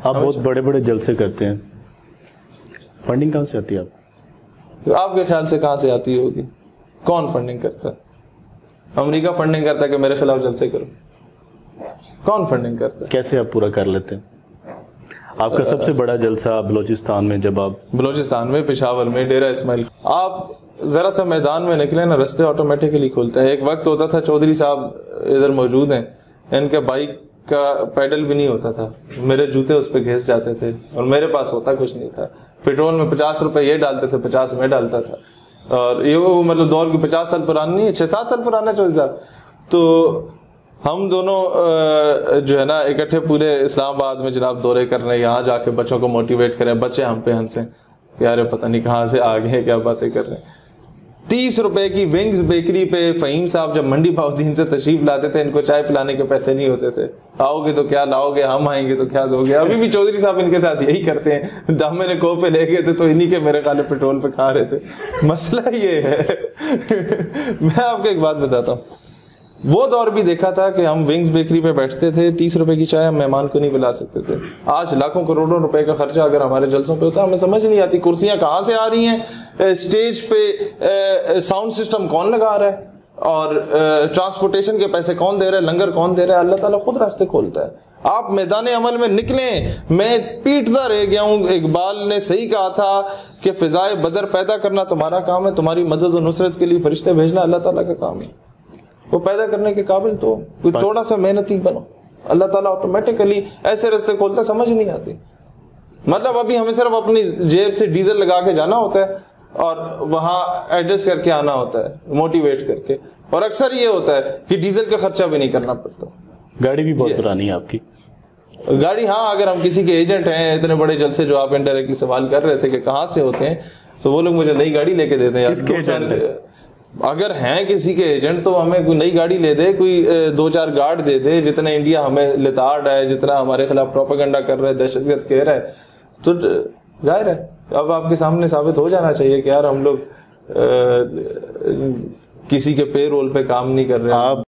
آپ بہت بڑے بڑے جلسے کرتے ہیں, فنڈنگ کہاں سے آتی ہے آپ کے خیال سے کہاں سے آتی ہوگی؟ کون فنڈنگ کرتا ہے؟ امریکہ فنڈنگ کرتا ہے کہ میرے خلاف جلسے کرو؟ کون فنڈنگ کرتا ہے؟ کیسے آپ پورا کر لیتے ہیں؟ آپ کا سب سے بڑا جلسہ بلوچستان میں, جب آپ بلوچستان میں, پشاور میں, ڈیرہ اسماعیل, آپ ذرا سا میدان میں نکلے نا, رستے آٹومیٹکلی کھولتے ہیں. ایک وقت ہوتا تھا, چودھری صاحب ادھر موجود ہیں, ان کے بائک کا پیڈل بھی نہیں ہوتا تھا, میرے جوتے اس پہ گھس جاتے تھے اور میرے پاس ہوتا کچھ نہیں تھا. پیٹرول میں 50 روپے یہ ڈالتے تھے, 50 میں ڈالتا تھا, اور یہ وہ مطلب دور کی 50 سال پرانی نہیں ہے, 6-7 سال پرانا چودھری صاحب. تو ہم دونوں جو ہے نا اکٹھے پورے اسلام آباد میں جناب دورے کر رہے ہیں, یہاں جا کے بچوں کو موٹیویٹ کریں, بچے ہم پہ ہنسیں یار پتہ نہیں کہاں سے آ گئے, کیا باتیں کر رہے ہیں. 30 روپے کی ونگز بیکری پہ فہیم صاحب جب منڈی بہاؤدین سے تشریف لاتے تھے, ان کو چائے پلانے کے پیسے نہیں ہوتے تھے. آؤ گے تو کیا لاؤ گے, ہم آئیں گے تو کیا دو گے. ابھی بھی چودھری صاحب ان کے ساتھ یہی کرتے ہیں. دامے نے کو پہ لے گئے تھے تو انہی کے میرے خیال پیٹرول پہ کھا رہے تھے. مسئلہ یہ ہے میں آپ کو ایک بات بتاتا ہوں, وہ دور بھی دیکھا تھا کہ ہم ونگز بیکری پہ بیٹھتے تھے, 30 روپے کی چائے ہم مہمان کو نہیں پلا سکتے تھے. آج لاکھوں کروڑوں روپے کا خرچہ اگر ہمارے جلسوں پہ ہوتا ہے, ہمیں سمجھ نہیں آتی کرسیاں کہاں سے آ رہی ہیں, اسٹیج پہ ساؤنڈ سسٹم کون لگا رہا ہے, اور ٹرانسپورٹیشن کے پیسے کون دے رہا ہے, لنگر کون دے رہا ہے. اللہ تعالیٰ خود راستے کھولتا ہے. آپ میدان عمل میں نکلیں. میں پیٹتا رہ گیا ہوں. اقبال نے صحیح کہا تھا کہ فضائے بدر پیدا کرنا تمہارا کام ہے, تمہاری مدد و نصرت کے لیے فرشتے بھیجنا اللہ تعالیٰ کا کام ہے. وہ پیدا کرنے کے قابل تو کوئی تھوڑا سا محنتی بنو, اللہ تعالیٰ آٹومیٹکلی ایسے راستے کھولتا, سمجھ نہیں آتی. مطلب ابھی ہمیں صرف اپنی جیب سے ڈیزل لگا کے جانا ہوتا ہے اور وہاں ایڈجسٹ کر کے آنا ہوتا ہے, موٹیویٹ کر کے, اور اکثر یہ ہوتا ہے کہ ڈیزل کا خرچہ بھی نہیں کرنا پڑتا. گاڑی بھی بہت پرانی ہے آپ کی. گاڑی, ہاں, اگر ہم کسی کے ایجنٹ ہیں, اتنے بڑے جلسے جو آپ انڈائریکٹلی سوال کر رہے تھے کہ کہاں سے ہوتے ہیں, تو وہ لوگ مجھے نئی گاڑی لے کے دیتے ہیں. اگر ہیں کسی کے ایجنٹ تو ہمیں کوئی نئی گاڑی لے دے, کوئی 2-4 گارڈ دے دے. جتنا انڈیا ہمیں لتاڑ ہے, جتنا ہمارے خلاف پروپیگنڈا کر رہا ہے, دہشت گرد کہہ رہا ہے, تو ظاہر ہے اب آپ کے سامنے ثابت ہو جانا چاہیے کہ یار ہم لوگ کسی کے پے رول پہ کام نہیں کر رہے.